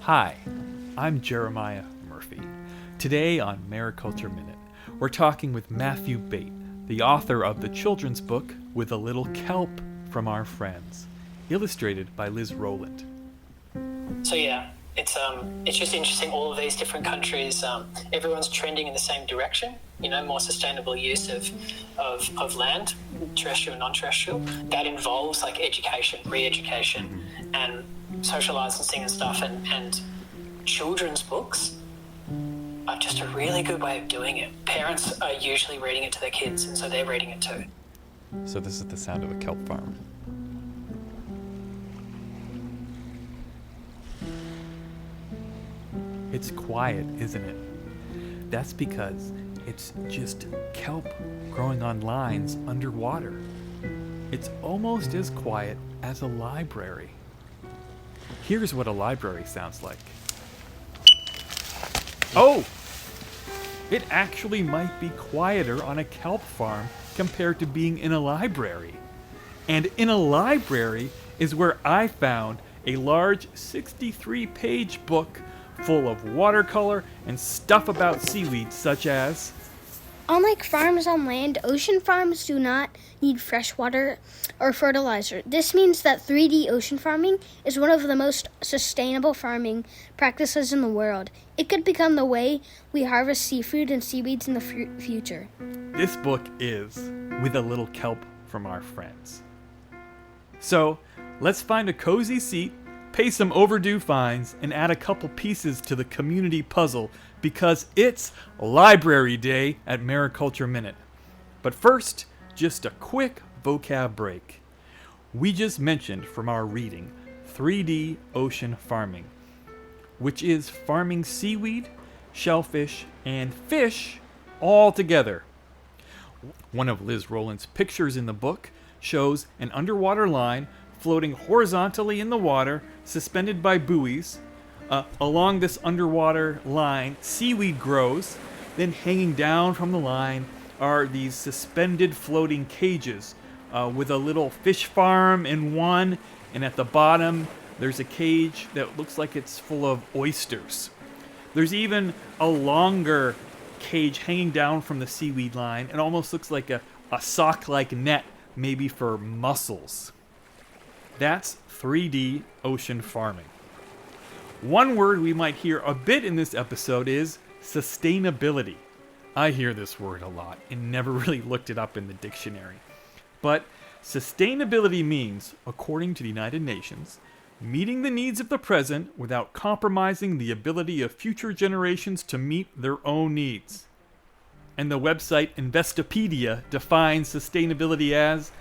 Hi, I'm Jeremiah Murphy. Today on Mariculture Minute, we're talking with Matthew Bate, the author of the children's book With a Little Kelp from Our Friends, illustrated by Liz Rowland. So yeah, it's just interesting. All of these different countries, everyone's trending in the same direction. More sustainable use of land, terrestrial and non-terrestrial. That involves like education, re-education, and social licensing and stuff. And children's books are just a really good way of doing it. Parents are usually reading it to their kids, and so they're reading it too. So this is the sound of a kelp farm. It's quiet, isn't it? That's because it's just kelp growing on lines underwater. It's almost as quiet as a library. Here's what a library sounds like. Oh! It actually might be quieter on a kelp farm compared to being in a library. And in a library is where I found a large 63-page book full of watercolor and stuff about seaweed, such as... Unlike farms on land, ocean farms do not need fresh water or fertilizer. This means that 3D ocean farming is one of the most sustainable farming practices in the world. It could become the way we harvest seafood and seaweeds in the future. This book is With a Little Kelp from Our Friends. So, let's find a cozy seat, pay some overdue fines, and add a couple pieces to the community puzzle because it's Library Day at Mariculture Minute. But first, just a quick vocab break. We just mentioned from our reading 3D ocean farming, which is farming seaweed, shellfish, and fish all together. One of Liz Rowland's pictures in the book shows an underwater line floating horizontally in the water, suspended by buoys. Along this underwater line, seaweed grows. Then hanging down from the line are these suspended floating cages with a little fish farm in one, and at the bottom there's a cage that looks like it's full of oysters. There's even a longer cage hanging down from the seaweed line. It almost looks like a sock-like net, maybe for mussels. That's 3D ocean farming. One word we might hear a bit in this episode is sustainability. I hear this word a lot and never really looked it up in the dictionary. But sustainability means, according to the United Nations, meeting the needs of the present without compromising the ability of future generations to meet their own needs. And the website Investopedia defines sustainability as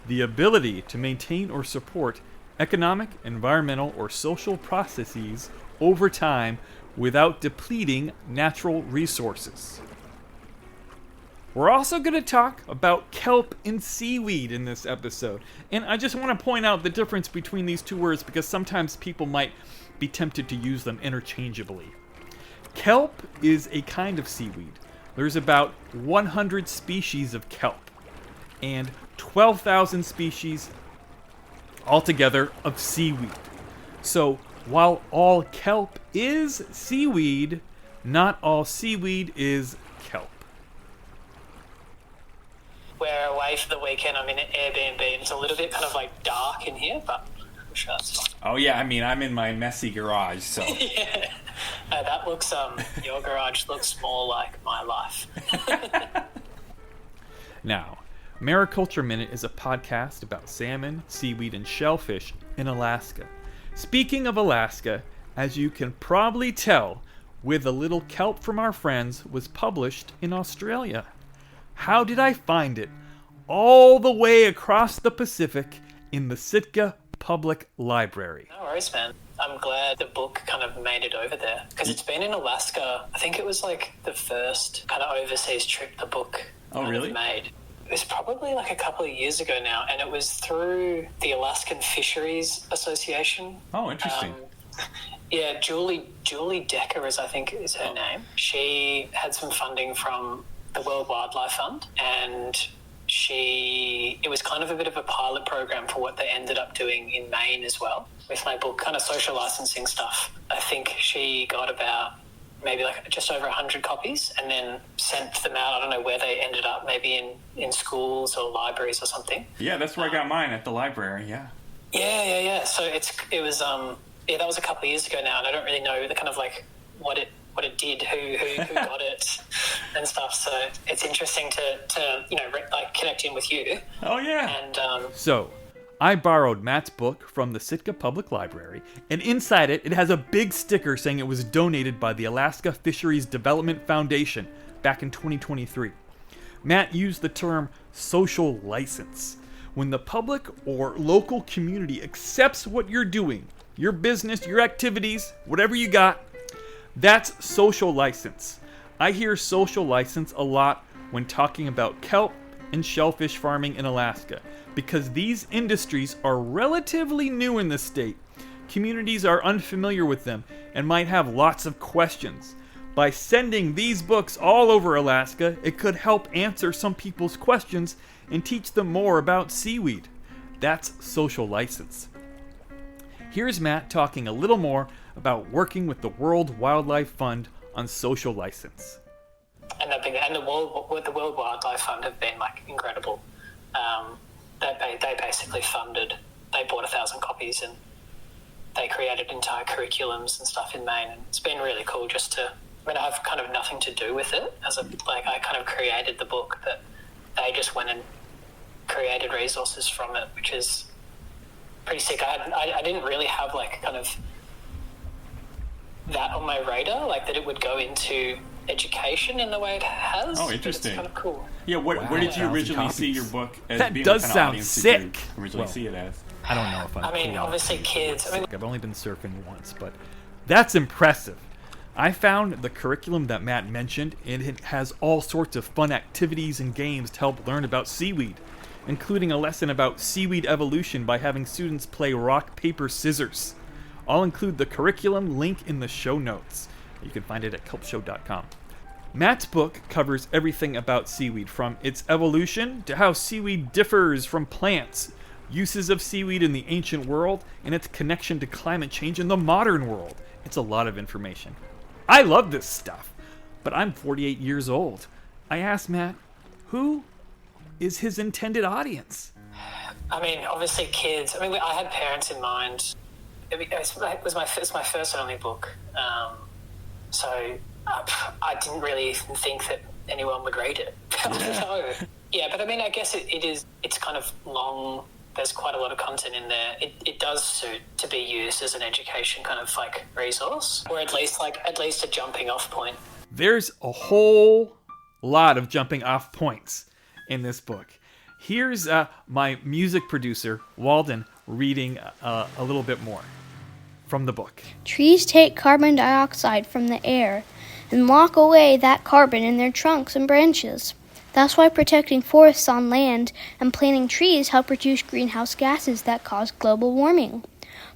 the ability to maintain or support economic, environmental, or social processes over time without depleting natural resources. We're also going to talk about kelp and seaweed in this episode. And I just want to point out the difference between these two words because sometimes people might be tempted to use them interchangeably. Kelp is a kind of seaweed. There's about 100 species of kelp and 12,000 species altogether of seaweed. So while all kelp is seaweed, not all seaweed is kelp. We're away for the weekend. I'm in an Airbnb and it's a little bit kind of like dark in here, but I'm sure that's fine. Oh yeah, I mean, I'm in my messy garage, so... Yeah. That looks, your garage looks more like my life. Now, Mariculture Minute is a podcast about salmon, seaweed, and shellfish in Alaska. Speaking of Alaska, as you can probably tell, With a Little Kelp from Our Friends was published in Australia. How did I find it? All the way across the Pacific in the Sitka Public Library. No worries, man. I'm glad the book kind of made it over there because it's been in Alaska. I think it was like the first kind of overseas trip the book made. It was probably like a couple of years ago now, and it was through the Alaskan Fisheries Association. Oh, interesting. Yeah, Julie Decker I think is her name. She had some funding from the World Wildlife Fund, and it was kind of a bit of a pilot program for what they ended up doing in Maine as well. with my book, kind of social licensing stuff. I think she got about maybe like just over 100 copies and then sent them out. I don't know where they ended up, maybe in schools or libraries or something. Yeah, that's where I got mine, at the library, yeah. Yeah. So it was that was a couple of years ago now, and I don't really know the kind of like what it did, who got it and stuff. So it's interesting to like connect in with you. Oh yeah. And So, I borrowed Matt's book from the Sitka Public Library, and inside it has a big sticker saying it was donated by the Alaska Fisheries Development Foundation back in 2023. Matt used the term social license. When the public or local community accepts what you're doing, your business, your activities, whatever you got, that's social license. I hear social license a lot when talking about kelp and shellfish farming in Alaska, because these industries are relatively new in the state. Communities are unfamiliar with them and might have lots of questions. By sending these books all over Alaska, it could help answer some people's questions and teach them more about seaweed. That's social license. Here's Matt talking a little more about working with the World Wildlife Fund on social license. And the World Wildlife Fund have been like incredible. They basically they bought 1,000 copies and they created entire curriculums and stuff in Maine. And it's been really cool I have kind of nothing to do with it. I kind of created the book, but they just went and created resources from it, which is pretty sick. I didn't really have like kind of that on my radar, like that it would go into education in the way it has. Oh, interesting. It's kind of cool. Yeah, where did you originally see your book as That being? does the kind sound of audience sick. Did you originally see it as? I don't know if I'm Obviously kids. I've only been surfing once, but that's impressive. I found the curriculum that Matt mentioned, and it has all sorts of fun activities and games to help learn about seaweed, including a lesson about seaweed evolution by having students play rock, paper, scissors. I'll include the curriculum link in the show notes. You can find it at kelpshow.com. Matt's book covers everything about seaweed, from its evolution to how seaweed differs from plants, uses of seaweed in the ancient world, and its connection to climate change in the modern world. It's a lot of information. I love this stuff, but I'm 48 years old. I asked Matt, who is his intended audience? Obviously kids. I had parents in mind. It was my first and only book. So I didn't really even think that anyone would read it. No. Yeah, but I guess it's kind of long. There's quite a lot of content in there. It does suit to be used as an education kind of like resource, or at least a jumping off point. There's a whole lot of jumping off points in this book. Here's my music producer, Walden, reading a little bit more from the book. Trees take carbon dioxide from the air and lock away that carbon in their trunks and branches. That's why protecting forests on land and planting trees help reduce greenhouse gases that cause global warming.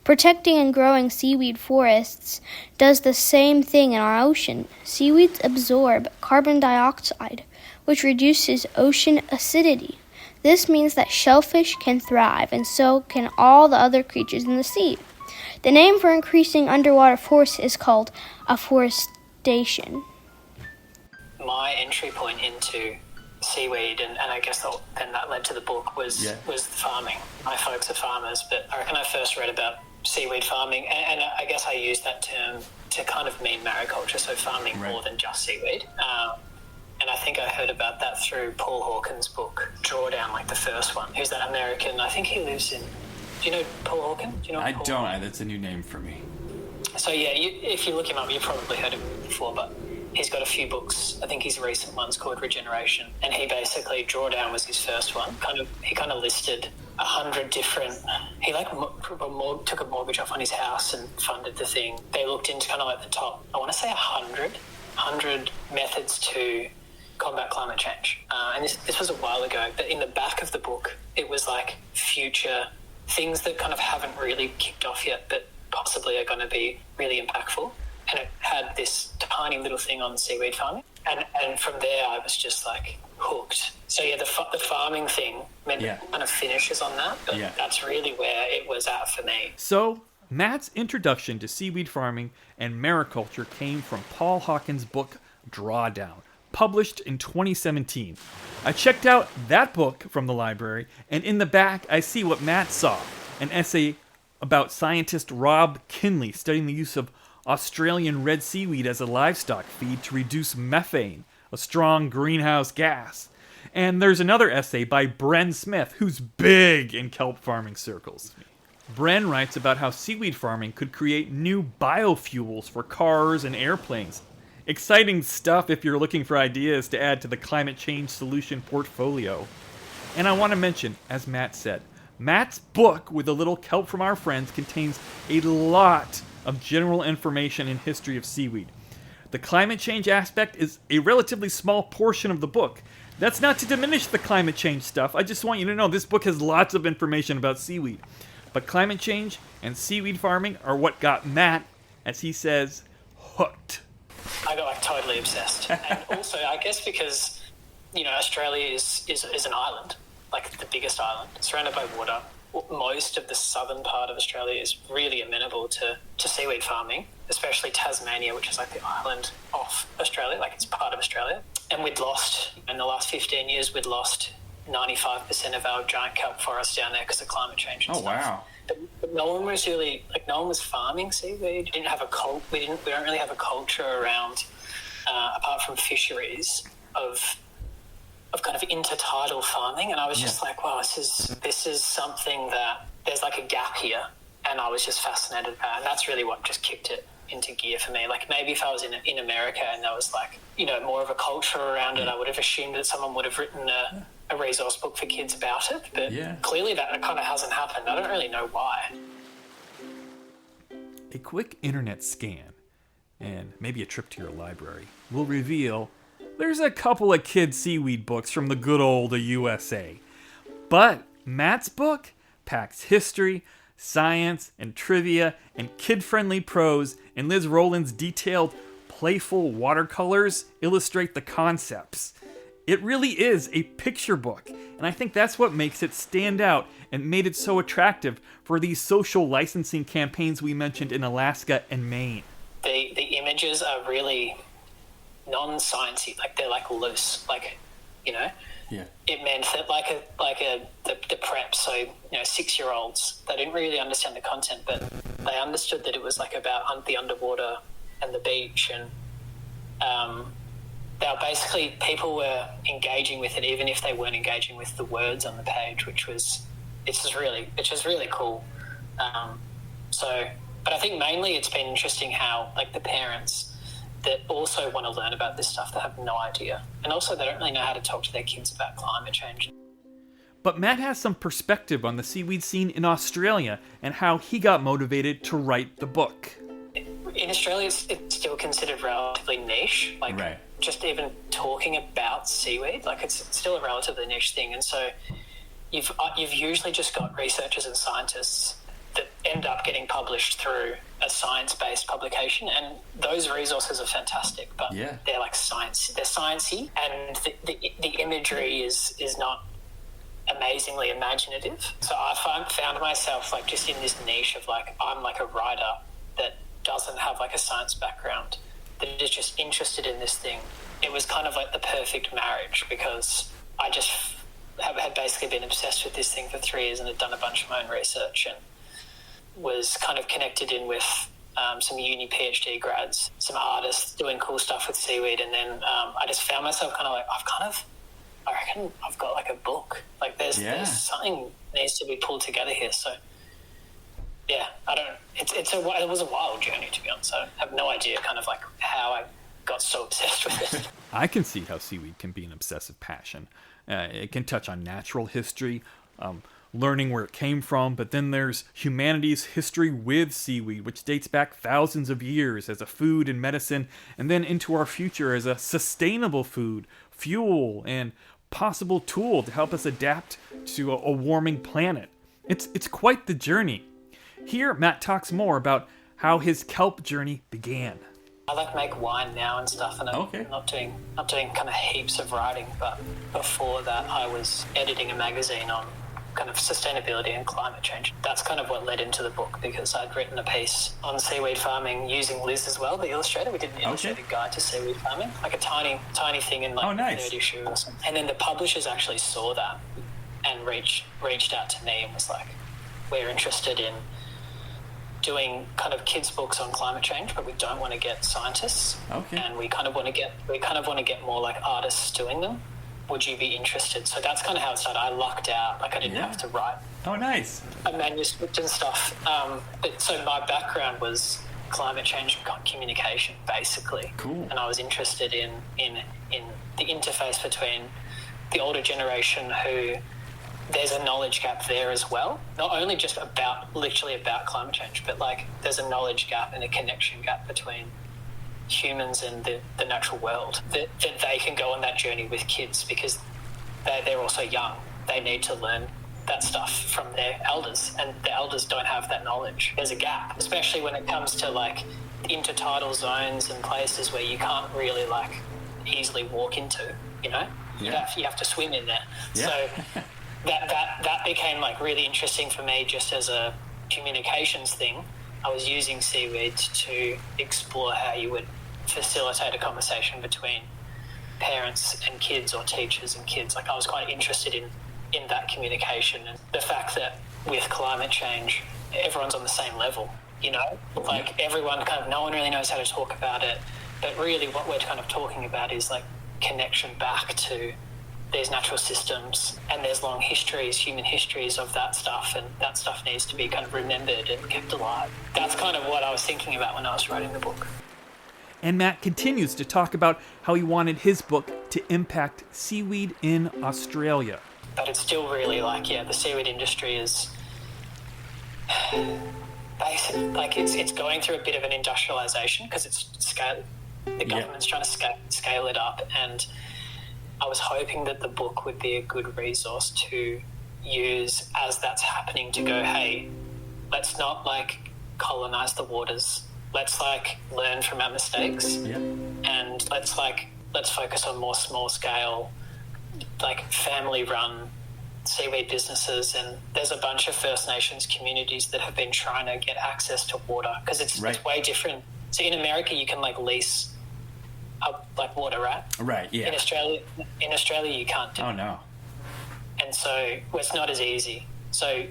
Protecting and growing seaweed forests does the same thing in our ocean. Seaweeds absorb carbon dioxide, which reduces ocean acidity. This means that shellfish can thrive, and so can all the other creatures in the sea. The name for increasing underwater forests is called afforestation. My entry point into seaweed, and I guess then that led to the book, was farming. My folks are farmers, but I reckon I first read about seaweed farming, and I guess I used that term to kind of mean mariculture, so farming more than just seaweed. And I think I heard about that through Paul Hawken's book, Drawdown, like the first one. Who's that American? I think he lives in... Do you know Paul Hawken? Do you know I Paul? don't. That's a new name for me. So yeah, if you look him up, you've probably heard him before, but he's got a few books. I think his recent one's called Regeneration, and he basically, Drawdown was his first one. He kind of listed 100 different. He took a mortgage off on his house and funded the thing. They looked into kind of like the top, I want to say 100 methods to combat climate change. And this was a while ago, but in the back of the book, it was like future things that kind of haven't really kicked off yet, but possibly are going to be really impactful. And it had this tiny little thing on seaweed farming. And from there, I was just like hooked. So yeah, the farming thing kind of finishes on that, but that's really where it was at for me. So Matt's introduction to seaweed farming and mariculture came from Paul Hawken's book Drawdown, published in 2017. I checked out that book from the library, and in the back I see what Matt saw, an essay about scientist Rob Kinley studying the use of Australian red seaweed as a livestock feed to reduce methane, a strong greenhouse gas. And there's another essay by Bren Smith, who's big in kelp farming circles. Bren writes about how seaweed farming could create new biofuels for cars and airplanes. Exciting stuff if you're looking for ideas to add to the climate change solution portfolio. And I want to mention, as Matt said, Matt's book, With a Little Kelp from Our Friends, contains a lot of general information and history of seaweed. The climate change aspect is a relatively small portion of the book. That's not to diminish the climate change stuff. I just want you to know this book has lots of information about seaweed. But climate change and seaweed farming are what got Matt, as he says, hooked. I got like totally obsessed. And also, I guess because, Australia is an island, like the biggest island, surrounded by water. Most of the southern part of Australia is really amenable to seaweed farming, especially Tasmania, which is like the island off Australia, like it's part of Australia. And in the last 15 years, we'd lost 95% of our giant kelp forest down there because of climate change and stuff. Wow. But no one was farming seaweed. We don't really have a culture around, apart from fisheries, of kind of intertidal farming. And I was just like, wow, this is something that there's like a gap here. And I was just fascinated by it. And that's really what just kicked it into gear for me. Like maybe if I was in America and there was like, more of a culture around it, I would have assumed that someone would have written a resource book for kids about it. But clearly that kind of hasn't happened. I don't really know why. A quick internet scan and maybe a trip to your library will reveal there's a couple of kid seaweed books from the good old USA. But Matt's book packs history, science, and trivia, and kid-friendly prose, and Liz Rowland's detailed, playful watercolors illustrate the concepts. It really is a picture book, and I think that's what makes it stand out and made it so attractive for these social licensing campaigns we mentioned in Alaska and Maine. The images are really non-sciencey, like they're like loose, like, it meant that the prep, so 6-year-olds, they didn't really understand the content, but they understood that it was like about the underwater and the beach, and they were basically, people were engaging with it even if they weren't engaging with the words on the page, which was really cool. But I think mainly it's been interesting how like the parents that also want to learn about this stuff, they have no idea. And also they don't really know how to talk to their kids about climate change. But Matt has some perspective on the seaweed scene in Australia and how he got motivated to write the book. In Australia, it's still considered relatively niche. Like, right. Just even talking about seaweed, like it's still a relatively niche thing. And so you've usually just got researchers and scientists that end up getting published through a science-based publication, and those resources are fantastic, but they're like science, they're sciencey, and the imagery is not amazingly imaginative. So I found myself like just in this niche of like, I'm like a writer that doesn't have like a science background, that is just interested in this thing. It was kind of like the perfect marriage, because I just had basically been obsessed with this thing for 3 years and had done a bunch of my own research, and was kind of connected in with some uni PhD grads, some artists doing cool stuff with seaweed, and then I just found myself kind of like, I reckon I've got like a book. Like there's something needs to be pulled together here. So yeah, it was a wild journey, to be honest. I have no idea kind of like how I got so obsessed with it. I can see how seaweed can be an obsessive passion. It can touch on natural history, learning where it came from, but then there's humanity's history with seaweed, which dates back thousands of years as a food and medicine, and then into our future as a sustainable food, fuel, and possible tool to help us adapt to a warming planet. It's quite the journey. Here, Matt talks more about how his kelp journey began. I like make wine now and stuff, and I'm not doing kind of heaps of writing, but before that I was editing a magazine on kind of sustainability and climate change. That's kind of what led into the book, because I'd written a piece on seaweed farming using Liz as well, the illustrator. We did an illustrated guide to seaweed farming, like a tiny thing in like the third issue or something. And then the publishers actually saw that and reached out to me and was like, we're interested in doing kind of kids' books on climate change, but we don't want to get scientists. And we kind of want to get more like artists doing them. Would you be interested? So that's kind of how it started. I lucked out. Like I didn't have to write a manuscript and stuff. But so my background was climate change communication, basically. Cool. And I was interested in the interface between the older generation, who there's a knowledge gap there as well. Not only just literally about climate change, but like there's a knowledge gap and a connection gap between humans and the natural world, that they can go on that journey with kids, because they're also young. They need to learn that stuff from their elders, and the elders don't have that knowledge. There's a gap, especially when it comes to like intertidal zones and places where you can't really like easily walk into, you know? You have to swim in there. So that became like really interesting for me, just as a communications thing. I was using seaweed to explore how you would facilitate a conversation between parents and kids, or teachers and kids. Like I was quite interested in that communication, and the fact that with climate change everyone's on the same level, you know, like everyone kind of, no one really knows how to talk about it, but really what we're kind of talking about is like connection back to these natural systems, and there's long histories, human histories of that stuff, and that stuff needs to be kind of remembered and kept alive. That's kind of what I was thinking about when I was writing the book. And Matt continues to talk about how he wanted his book to impact seaweed in Australia. But it's still really like, the seaweed industry is basically like it's going through a bit of an industrialization, because it's scale. The government's trying to scale it up, and I was hoping that the book would be a good resource to use as that's happening, to go, hey, let's not like colonize the waters. Let's like learn from our mistakes, and let's focus on more small scale, like family run seaweed businesses. And there's a bunch of First Nations communities that have been trying to get access to water, because it's way different. So in America you can like lease up like water, right? Right, yeah. In Australia you can't do it. Oh no. And so it's not as easy. So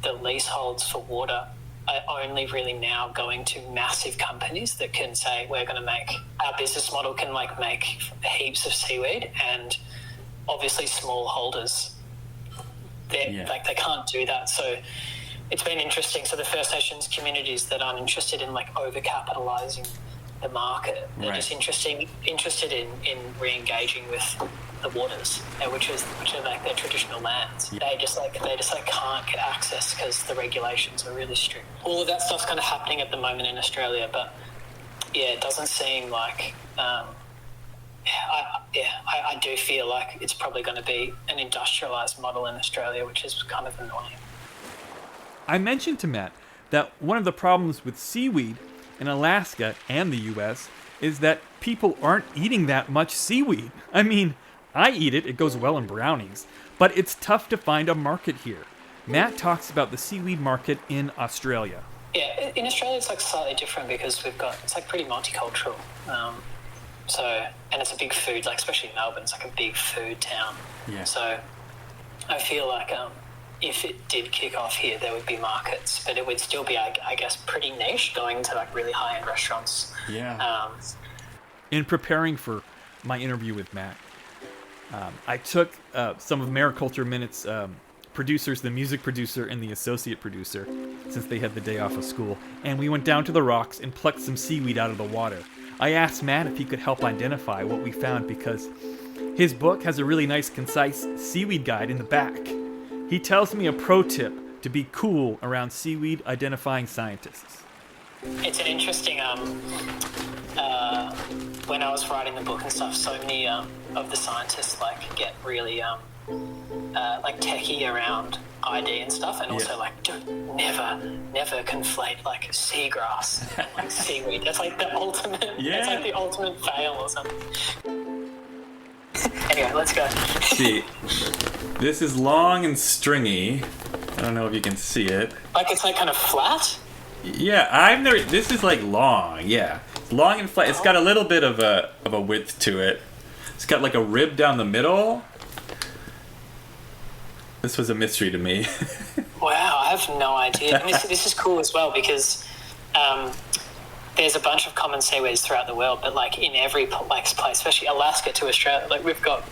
the leaseholds for water are only really now going to massive companies that can say, we're going to make, our business model can like make heaps of seaweed, and obviously small holders, like they can't do that. So it's been interesting. So the First Nations communities that aren't interested in like over-capitalising the market, they're just interested in re-engaging with the waters, which are like their traditional lands. They just can't get access because the regulations are really strict. All of that stuff's kind of happening at the moment in Australia, but it doesn't seem like I do feel like it's probably going to be an industrialized model in Australia, which is kind of annoying. I mentioned to Matt that one of the problems with seaweed in Alaska and the US is that people aren't eating that much seaweed. I mean, I eat it, it goes well in brownies, but it's tough to find a market here. Matt talks about the seaweed market in Australia. Yeah, in Australia it's like slightly different because it's like pretty multicultural. And it's a big food, like especially Melbourne, it's like a big food town. Yeah. So I feel like if it did kick off here, there would be markets, but it would still be, I guess, pretty niche, going to like really high-end restaurants. Yeah. In preparing for my interview with Matt, I took some of Mariculture Minute's producers, the music producer and the associate producer, since they had the day off of school, and we went down to the rocks and plucked some seaweed out of the water. I asked Matt if he could help identify what we found, because his book has a really nice, concise seaweed guide in the back. He tells me a pro tip to be cool around seaweed identifying scientists. It's an interesting, when I was writing the book and stuff, so many of the scientists like get really like techie around ID and stuff, and also like never conflate like seagrass and like seaweed. That's like the ultimate. That's like the ultimate fail or something. Anyway, let's go. See, this is long and stringy. I don't know if you can see it. Like it's like kind of flat? Yeah, this is like long, yeah. Long and flat. It's got a little bit of a width to it. It's got like a rib down the middle. This was a mystery to me. Wow, I have no idea. I mean, this is cool as well because there's a bunch of common seaweeds throughout the world, but like in every place, especially Alaska to Australia, like we've got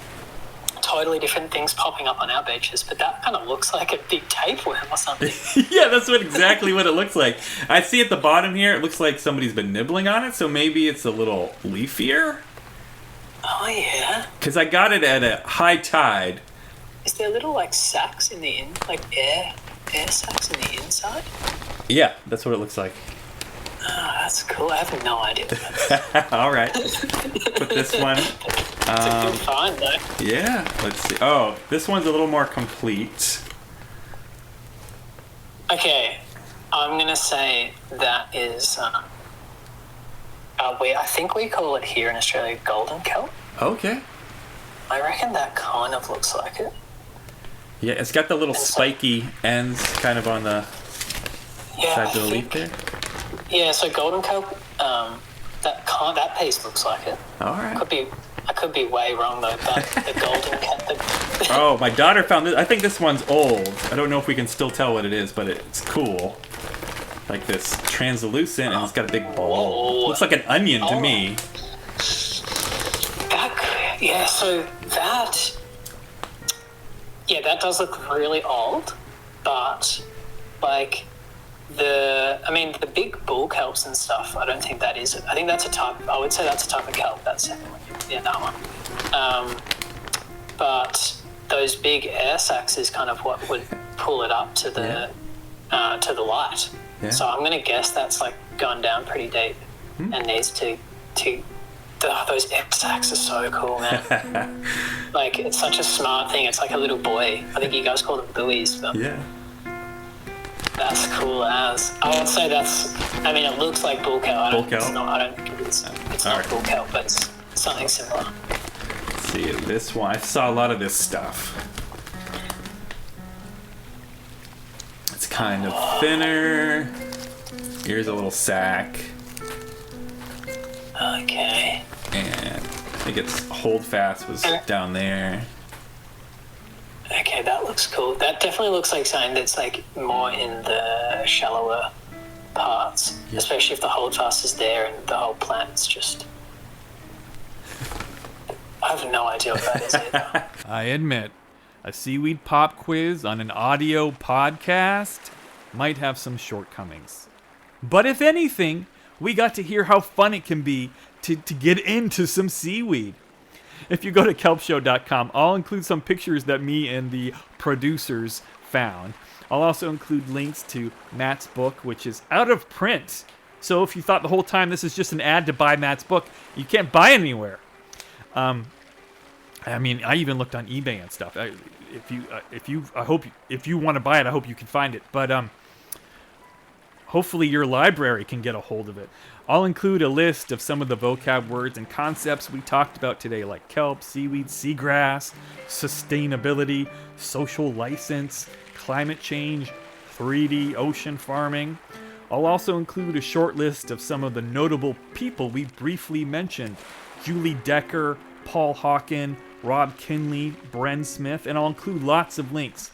totally different things popping up on our beaches, but that kind of looks like a big tapeworm or something. Yeah, that's exactly what it looks like. I see at the bottom here, it looks like somebody's been nibbling on it, so maybe it's a little leafier. Oh, yeah. Because I got it at a high tide. Is there little like sacs in the like air sacs in the inside? Yeah, that's what it looks like. Oh, that's cool. I have no idea what that is. All right. Put this one. It's a good find, though. Yeah, let's see. Oh, this one's a little more complete. Okay, I'm going to say that is, I think we call it here in Australia golden kelp. Okay. I reckon that kind of looks like it. Yeah, it's got the little spiky ends kind of on the side of the leaf there. Yeah, so golden kelp, that piece looks like it. All right. I could be way wrong though, but the golden kelp. Oh, my daughter found this. I think this one's old. I don't know if we can still tell what it is, but it's cool. Like this translucent, and it's got a big ball. Whoa. Looks like an onion to me. That does look really old, but like the big bull kelps and stuff, I don't think that is it. I think that's I would say that's a type of kelp, that second one. Yeah, that one. But those big air sacs is kind of what would pull it up to the light. Yeah. So I'm going to guess that's like gone down pretty deep and needs to those air sacs are so cool, man. Like, it's such a smart thing. It's like a little buoy. I think you guys call them buoys. But Yeah. that's cool as. I would say it looks like bull kelp. Bull kelp? I don't think it's not right. bull kelp, but it's something similar. Let's see, this one. I saw a lot of this stuff. It's kind of thinner. Here's a little sack. Okay. And I think its holdfast was down there. Okay, that looks cool. That definitely looks like something that's like more in the shallower parts, especially if the holdfast is there and the whole plant's just. I have no idea what that is either. I admit, a seaweed pop quiz on an audio podcast might have some shortcomings. But if anything, we got to hear how fun it can be to get into some seaweed. If you go to kelpshow.com, I'll include some pictures that me and the producers found. I'll also include links to Matt's book, which is out of print. So if you thought the whole time this is just an ad to buy Matt's book, you can't buy it anywhere. I even looked on eBay and stuff. If you want to buy it, I hope you can find it. But hopefully your library can get a hold of it. I'll include a list of some of the vocab words and concepts we talked about today, like kelp, seaweed, seagrass, sustainability, social license, climate change, 3D ocean farming. I'll also include a short list of some of the notable people we briefly mentioned: Julie Decker, Paul Hawken, Rob Kinley, Bren Smith, and I'll include lots of links.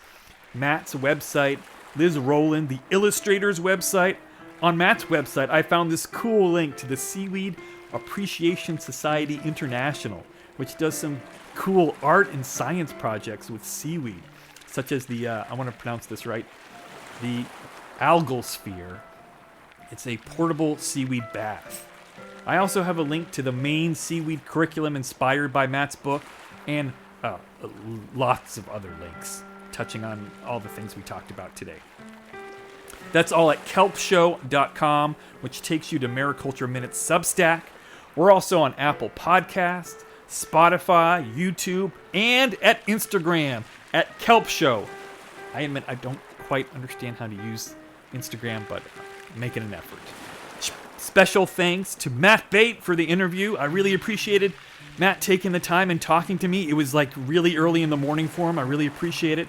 Matt's website, Liz Rowland, the illustrator's website. On Matt's website, I found this cool link to the Seaweed Appreciation Society International, which does some cool art and science projects with seaweed, such as the, I want to pronounce this right, the algal sphere. It's a portable seaweed bath. I also have a link to the main seaweed curriculum inspired by Matt's book, and lots of other links touching on all the things we talked about today. That's all at kelpshow.com, which takes you to Mariculture Minute Substack. We're also on Apple Podcasts, Spotify, YouTube, and at Instagram at Kelp Show. I admit I don't quite understand how to use Instagram, but I'm making an effort. Special thanks to Matt Bate for the interview. I really appreciated Matt taking the time and talking to me. It was like really early in the morning for him. I really appreciate it.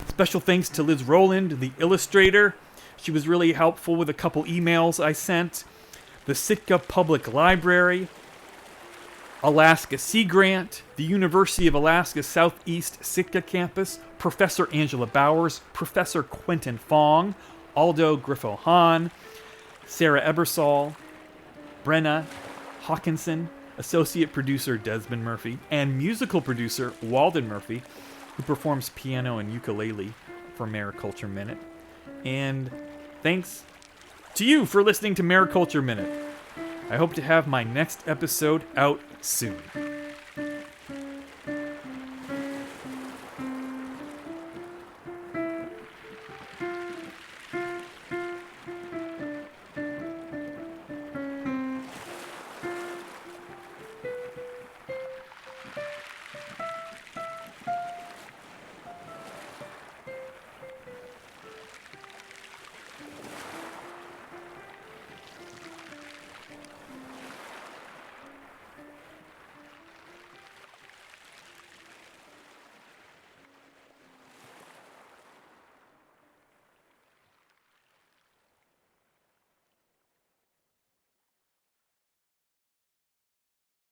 Special thanks to Liz Rowland, the illustrator. She was really helpful with a couple emails I sent. The Sitka Public Library, Alaska Sea Grant, the University of Alaska Southeast Sitka Campus, Professor Angela Bowers, Professor Quentin Fong, Aldo Griffo-Hahn, Sarah Ebersol, Brenna Hawkinson, Associate Producer Desmond Murphy, and Musical Producer Walden Murphy, who performs piano and ukulele for Mariculture Minute. And thanks to you for listening to Mariculture Minute. I hope to have my next episode out soon.